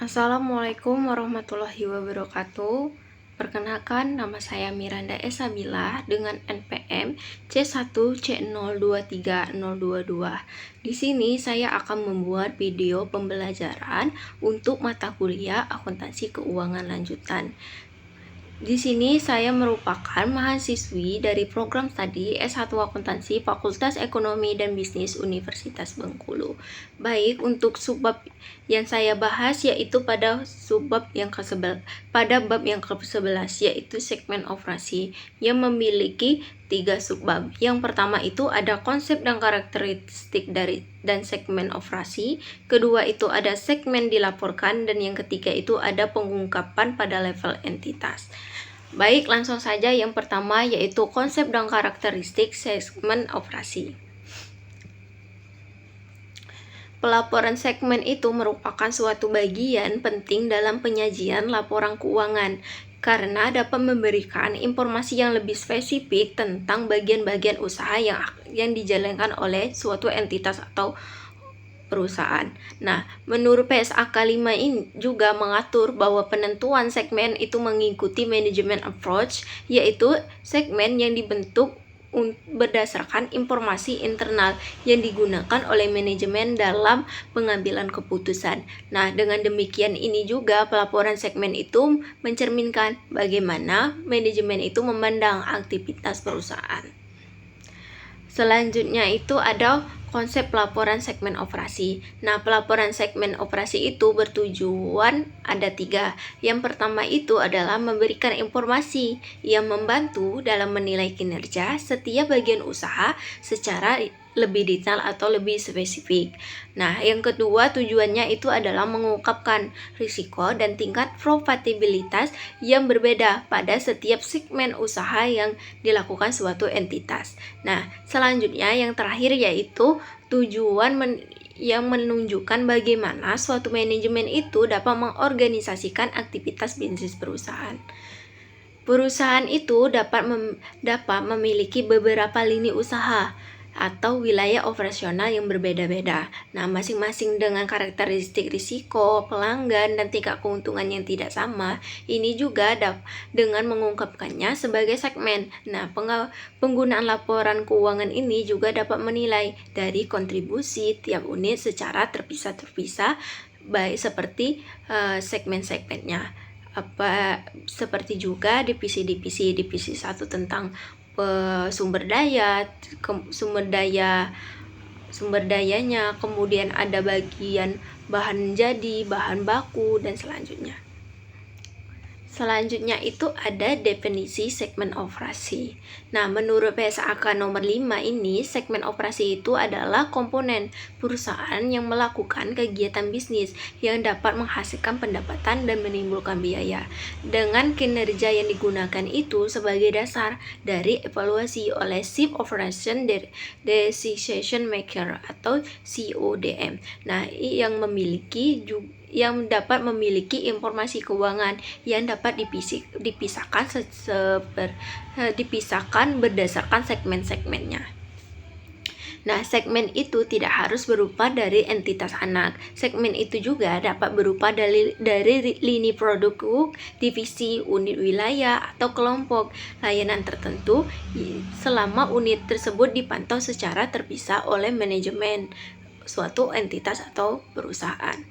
Assalamualaikum warahmatullahi wabarakatuh. Perkenalkan, nama saya Miranda Esabila dengan NPM C1C023022. Di sini saya akan membuat video pembelajaran untuk mata kuliah Akuntansi Keuangan Lanjutan. Di sini saya merupakan mahasiswi dari program studi S1 Akuntansi Fakultas Ekonomi dan Bisnis Universitas Bengkulu. Baik, untuk subbab yang saya bahas yaitu pada bab yang ke-11 yaitu segmen operasi yang memiliki 3 subbab. Yang pertama itu ada konsep dan karakteristik dan segmen operasi. Kedua itu ada segmen dilaporkan, dan yang ketiga itu ada pengungkapan pada level entitas. Baik, langsung saja yang pertama yaitu konsep dan karakteristik segmen operasi. Pelaporan segmen itu merupakan suatu bagian penting dalam penyajian laporan keuangan karena dapat memberikan informasi yang lebih spesifik tentang bagian-bagian usaha yang dijalankan oleh suatu entitas atau perusahaan. Nah, menurut PSAK 5 ini juga mengatur bahwa penentuan segmen itu mengikuti manajemen approach, yaitu segmen yang dibentuk berdasarkan informasi internal yang digunakan oleh manajemen dalam pengambilan keputusan. Nah, dengan demikian ini juga pelaporan segmen itu mencerminkan bagaimana manajemen itu memandang aktivitas perusahaan. Selanjutnya itu ada konsep pelaporan segmen operasi. Nah, pelaporan segmen operasi itu bertujuan ada 3. Yang pertama itu adalah memberikan informasi yang membantu dalam menilai kinerja setiap bagian usaha secara lebih detail atau lebih spesifik. Nah, yang kedua tujuannya itu adalah mengungkapkan risiko dan tingkat profitabilitas yang berbeda pada setiap segmen usaha yang dilakukan suatu entitas. Nah, selanjutnya yang terakhir yaitu tujuan yang menunjukkan bagaimana suatu manajemen itu dapat mengorganisasikan aktivitas bisnis perusahaan. Perusahaan itu dapat memiliki beberapa lini usaha atau wilayah operasional yang berbeda-beda. Nah, masing-masing dengan karakteristik risiko, pelanggan, dan tingkat keuntungan yang tidak sama. Ini juga dengan mengungkapkannya sebagai segmen. Nah, penggunaan laporan keuangan ini juga dapat menilai dari kontribusi tiap unit secara terpisah-terpisah, baik seperti segmen-segmennya. Seperti juga divisi 1 tentang sumber dayanya, kemudian ada bagian bahan jadi, bahan baku, dan selanjutnya. Selanjutnya itu ada definisi segmen operasi. Nah, menurut PSAK nomor 5 ini, segmen operasi itu adalah komponen perusahaan yang melakukan kegiatan bisnis yang dapat menghasilkan pendapatan dan menimbulkan biaya. Dengan kinerja yang digunakan itu sebagai dasar dari evaluasi oleh Chief Operation Decision Maker atau CODM. Nah, yang dapat memiliki informasi keuangan yang dapat dipisahkan berdasarkan segmen-segmennya. Nah, segmen itu tidak harus berupa dari entitas anak. Segmen itu juga dapat berupa dari lini produk, divisi, unit wilayah, atau kelompok layanan tertentu selama unit tersebut dipantau secara terpisah oleh manajemen suatu entitas atau perusahaan.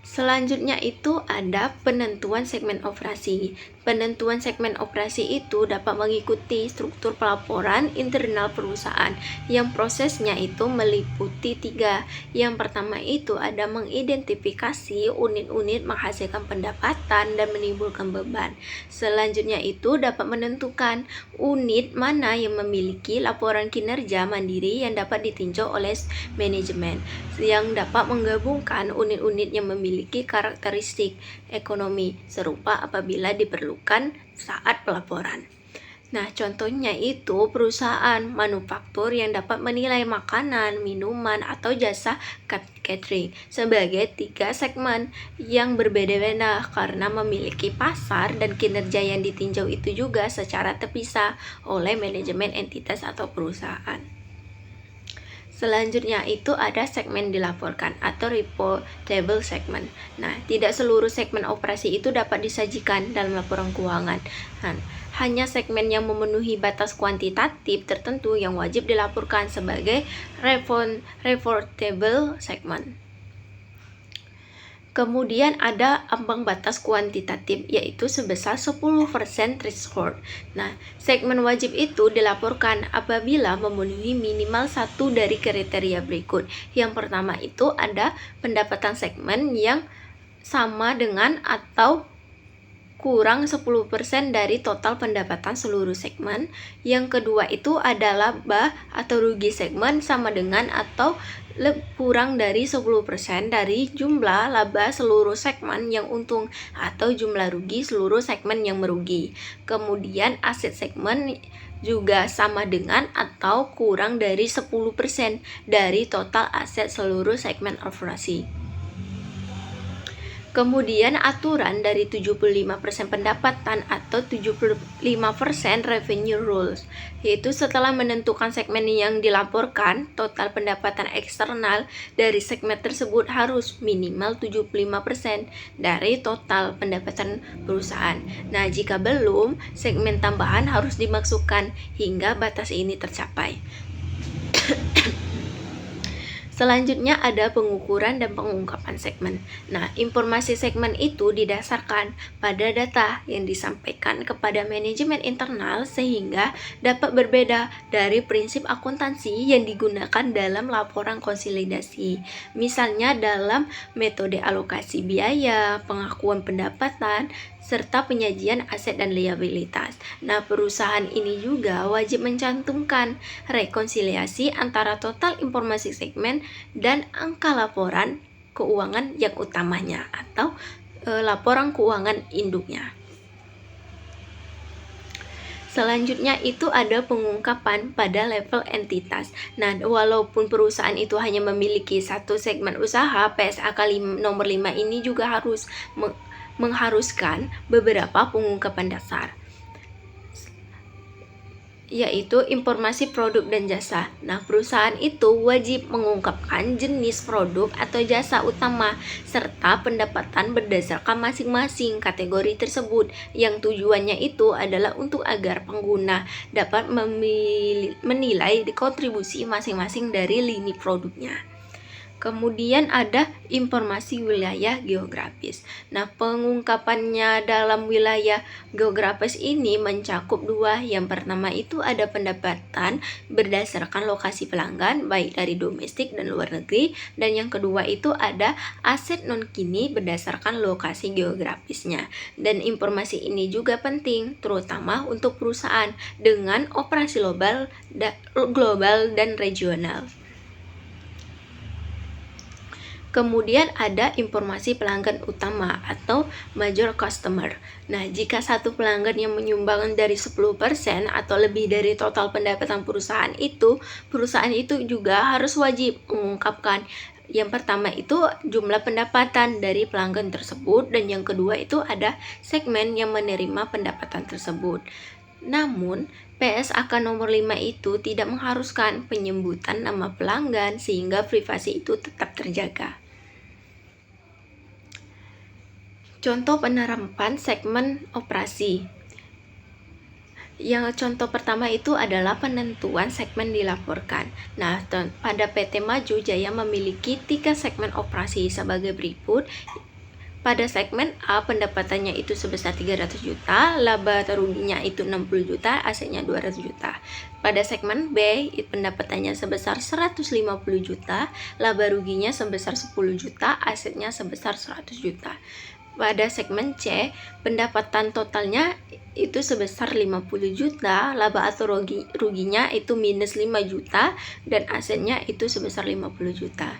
Selanjutnya itu ada penentuan segmen operasi. Penentuan segmen operasi itu dapat mengikuti struktur pelaporan internal perusahaan yang prosesnya itu meliputi 3. Yang pertama itu ada mengidentifikasi unit-unit menghasilkan pendapatan dan menimbulkan beban. Selanjutnya itu dapat menentukan unit mana yang memiliki laporan kinerja mandiri yang dapat ditinjau oleh manajemen, yang dapat menggabungkan unit-unit yang memiliki karakteristik ekonomi serupa apabila diperlukan saat pelaporan. Nah, contohnya itu perusahaan manufaktur yang dapat menilai makanan, minuman, atau jasa catering sebagai 3 segmen yang berbeda-beda karena memiliki pasar dan kinerja yang ditinjau itu juga secara terpisah oleh manajemen entitas atau perusahaan. Selanjutnya itu ada segmen dilaporkan atau reportable segment. Nah, tidak seluruh segmen operasi itu dapat disajikan dalam laporan keuangan. Nah, hanya segmen yang memenuhi batas kuantitatif tertentu yang wajib dilaporkan sebagai reportable segment. Kemudian ada ambang batas kuantitatif, yaitu sebesar 10% threshold. Nah, segmen wajib itu dilaporkan apabila memenuhi minimal satu dari kriteria berikut. Yang pertama itu ada pendapatan segmen yang sama dengan atau kurang 10% dari total pendapatan seluruh segmen. Yang kedua itu adalah laba atau rugi segmen sama dengan atau kurang dari 10% dari jumlah laba seluruh segmen yang untung atau jumlah rugi seluruh segmen yang merugi. Kemudian aset segmen juga sama dengan atau kurang dari 10% dari total aset seluruh segmen operasi. Kemudian aturan dari 75% pendapatan atau 75% revenue rules, yaitu setelah menentukan segmen yang dilaporkan, total pendapatan eksternal dari segmen tersebut harus minimal 75% dari total pendapatan perusahaan. Nah, jika belum, segmen tambahan harus dimasukkan hingga batas ini tercapai. Selanjutnya ada pengukuran dan pengungkapan segmen. Nah, informasi segmen itu didasarkan pada data yang disampaikan kepada manajemen internal sehingga dapat berbeda dari prinsip akuntansi yang digunakan dalam laporan konsolidasi. Misalnya dalam metode alokasi biaya, pengakuan pendapatan, serta penyajian aset dan liabilitas. Nah, perusahaan ini juga wajib mencantumkan rekonsiliasi antara total informasi segmen dan angka laporan keuangan yang utamanya atau laporan keuangan induknya. Selanjutnya itu ada pengungkapan pada level entitas. Nah, walaupun perusahaan itu hanya memiliki satu segmen usaha, PSAK nomor 5 ini juga harus mengharuskan beberapa pengungkapan dasar, yaitu informasi produk dan jasa. Nah, perusahaan itu wajib mengungkapkan jenis produk atau jasa utama serta pendapatan berdasarkan masing-masing kategori tersebut, yang tujuannya itu adalah untuk agar pengguna dapat menilai kontribusi masing-masing dari lini produknya. Kemudian ada informasi wilayah geografis. Nah, pengungkapannya dalam wilayah geografis ini mencakup dua. Yang pertama itu ada pendapatan berdasarkan lokasi pelanggan, baik dari domestik dan luar negeri. Dan yang kedua itu ada aset non-kini berdasarkan lokasi geografisnya. Dan informasi ini juga penting, terutama untuk perusahaan dengan operasi global dan regional. Kemudian ada informasi pelanggan utama atau major customer. Nah, jika satu pelanggan yang menyumbang dari 10% atau lebih dari total pendapatan perusahaan itu juga harus wajib mengungkapkan. Yang pertama itu jumlah pendapatan dari pelanggan tersebut, dan yang kedua itu ada segmen yang menerima pendapatan tersebut. Namun, PSAK nomor 5 itu tidak mengharuskan penyebutan nama pelanggan sehingga privasi itu tetap terjaga. Contoh penerapan segmen operasi. Yang contoh pertama itu adalah penentuan segmen dilaporkan. Nah, pada PT Maju Jaya memiliki 3 segmen operasi sebagai berikut. Pada segmen A, pendapatannya itu sebesar 300 juta, laba atau ruginya itu 60 juta, asetnya 200 juta. Pada segmen B, pendapatannya sebesar 150 juta, laba ruginya sebesar 10 juta, asetnya sebesar 100 juta. Pada segmen C, pendapatan totalnya itu sebesar 50 juta, laba atau ruginya itu minus 5 juta, dan asetnya itu sebesar 50 juta.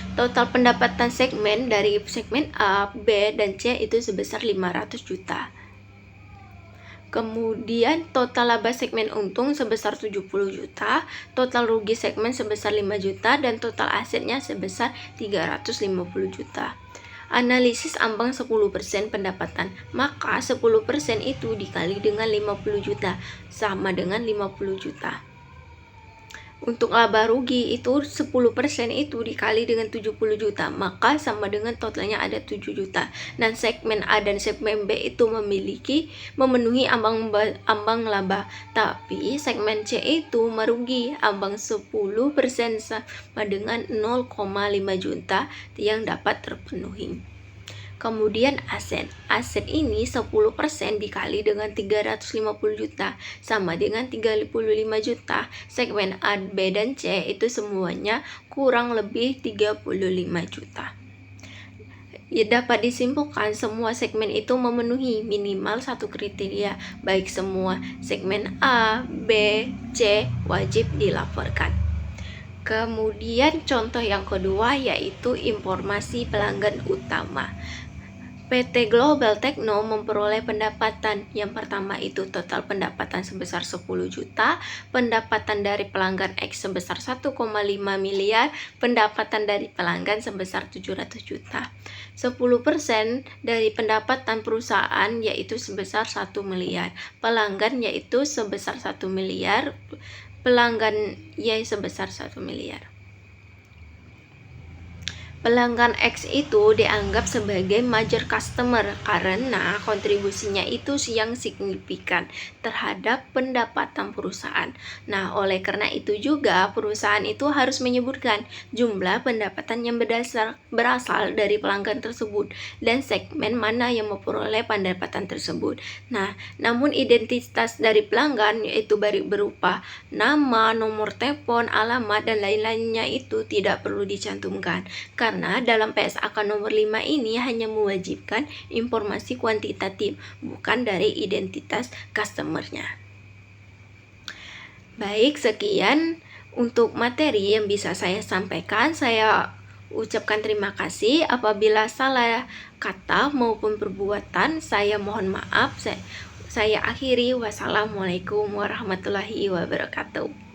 Total pendapatan segmen dari segmen A, B, dan C itu sebesar 500 juta. Kemudian total laba segmen untung sebesar 70 juta, total rugi segmen sebesar 5 juta, dan total asetnya sebesar 350 juta. Analisis ambang 10% pendapatan, maka 10% itu dikali dengan 50 juta, sama dengan 50 juta. Untuk laba rugi itu 10% itu dikali dengan 70 juta, maka sama dengan totalnya ada 7 juta. Dan segmen A dan segmen B itu memenuhi ambang laba, tapi segmen C itu merugi ambang 10% sama dengan 0,5 juta yang dapat terpenuhi. Kemudian aset ini 10% dikali dengan 350 juta sama dengan 35 juta. Segmen A, B, dan C itu semuanya kurang lebih 35 juta. Ya, dapat disimpulkan semua segmen itu memenuhi minimal satu kriteria, baik semua segmen A, B, C wajib dilaporkan. Kemudian contoh yang kedua yaitu informasi pelanggan utama. PT Global Tekno memperoleh pendapatan. Yang pertama itu total pendapatan sebesar 10 juta, pendapatan dari pelanggan X sebesar 1,5 miliar, pendapatan dari pelanggan sebesar 700 juta. 10% dari pendapatan perusahaan yaitu sebesar 1 miliar, pelanggan yaitu sebesar 1 miliar, pelanggan sebesar 1 miliar. Pelanggan X itu dianggap sebagai major customer karena kontribusinya itu yang signifikan terhadap pendapatan perusahaan. Nah, oleh karena itu juga perusahaan itu harus menyebutkan jumlah pendapatan yang berasal dari pelanggan tersebut dan segmen mana yang memperoleh pendapatan tersebut. Nah, namun identitas dari pelanggan yaitu berupa nama, nomor telepon, alamat, dan lain-lainnya itu tidak perlu dicantumkan. Karena dalam PSAK nomor 5 ini hanya mewajibkan informasi kuantitatif, bukan dari identitas customer-nya. Baik, sekian untuk materi yang bisa saya sampaikan. Saya ucapkan terima kasih. Apabila salah kata maupun perbuatan, saya mohon maaf. Saya akhiri. Wassalamualaikum warahmatullahi wabarakatuh.